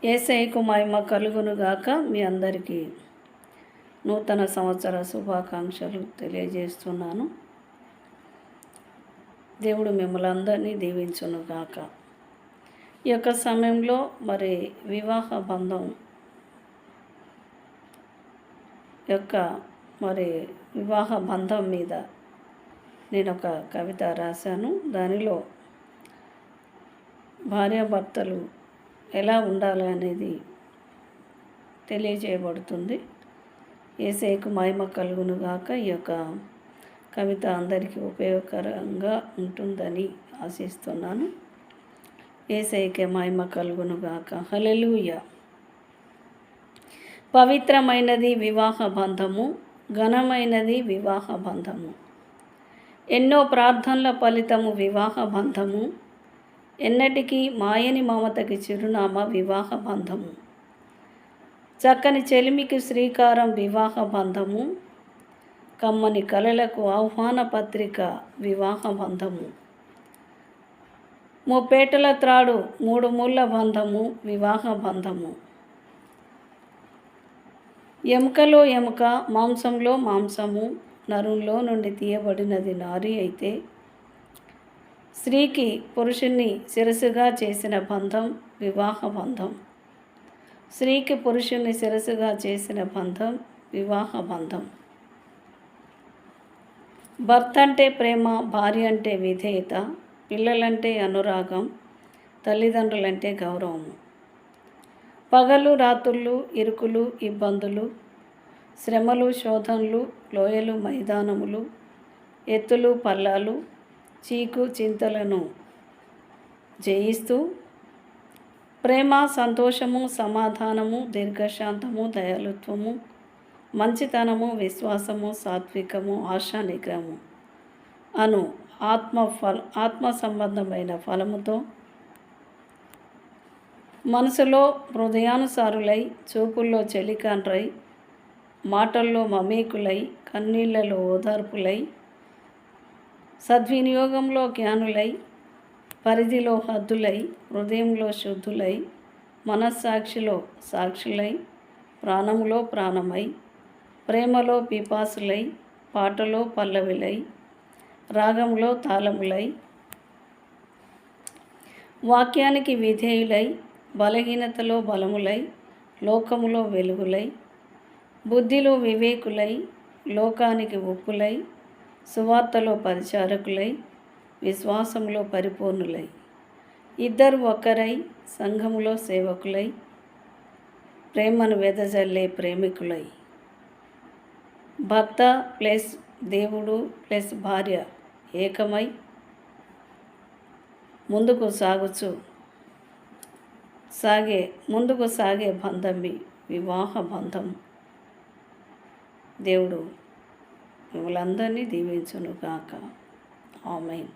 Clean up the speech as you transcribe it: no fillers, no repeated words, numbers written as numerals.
యేసయ్యకు మహిమ కలుగునుగాక. మీ అందరికీ నూతన సంవత్సర శుభాకాంక్షలు తెలియజేస్తున్నాను. దేవుడు మిమ్మల్ని అందరినీ దీవించునుగాక. ఈ యొక్క సమయంలో వివాహ బంధం వివాహ బంధం మీద నేను ఒక కవిత రాశాను. దానిలో భార్యాభర్తలు ఎలా ఉండాలి అనేది తెలియజేయబడుతుంది. యేసయ్యకు మహిమ కలుగునుగాక. ఈ యొక్క కవిత అందరికీ ఉపయోగకరంగా ఉంటుందని ఆశిస్తున్నాను. యేసయ్యకే మహిమ కలుగునుగాక. హల్లెలూయా. పవిత్రమైనది వివాహ బంధము, ఘనమైనది వివాహ బంధము. ఎన్నో ప్రార్థనల ఫలితము వివాహ బంధము, ఎన్నటికీ మాయని మమతకి చిరునామా వివాహ బంధము. చక్కని చెలిమికి శ్రీకారం వివాహ బంధము, కమ్మని కలలకు ఆహ్వాన పత్రిక వివాహ బంధము. ముప్పేటల త్రాడు మూడు ముళ్ళ బంధము వివాహ బంధము. ఎముకలో ఎముక, మాంసంలో మాంసము, నరుల్లో నుండి తీయబడినది నారి అయితే, స్త్రీకి పురుషుణ్ణి శిరస్సుగా చేసిన బంధం వివాహ బంధం. స్త్రీకి పురుషుణ్ణి శిరస్సుగా చేసిన బంధం వివాహ బంధం. భర్త అంటే ప్రేమ, భార్య అంటే విధేయత, పిల్లలంటే అనురాగం, తల్లిదండ్రులంటే గౌరవము. పగలు రాత్రులు, ఇరుకులు ఇబ్బందులు, శ్రమలు శోధనలు, లోయలు మైదానములు, ఎత్తులు పల్లాలు, చీకు చింతలను జయిస్తూ ప్రేమ, సంతోషము, సమాధానము, దీర్ఘశాంతము, దయాళుత్వము, మంచితనము, విశ్వాసము, సాత్వికము, ఆశా నిగ్రహము అను ఆత్మ సంబంధమైన ఫలముతో మనసులో హృదయానుసారులై, చూపుల్లో చెలికాండ్రై, మాటల్లో మమేకులై, కన్నీళ్లలో ఓదార్పులై, సద్వినియోగంలో జ్ఞానులై, పరిధిలో హద్దులై, హృదయంలో శుద్ధులై, మనస్సాక్షిలో సాక్షులై, ప్రాణములో ప్రాణమై, ప్రేమలో పిపాసులై, పాటలో పల్లవిలై, రాగంలో తాళములై, వాక్యానికి విధేయులై, బలహీనతలో బలములై, లోకములో వెలుగులై, బుద్ధిలో వివేకులై, లోకానికి ఉప్పులై, సువార్తలో పరిచారకులై, విశ్వాసంలో పరిపూర్ణులై, ఇద్దరు ఒక్కరై, సంఘములో సేవకులై, ప్రేమను వెదజల్లే ప్రేమికులై. భర్త ప్లస్ దేవుడు ప్లస్ భార్య ఏకమై ముందుకు సాగే బంధం వివాహ బంధం. దేవుడు మిమ్మల్ని అందరినీ దీవించునుగాక. ఆమేన్.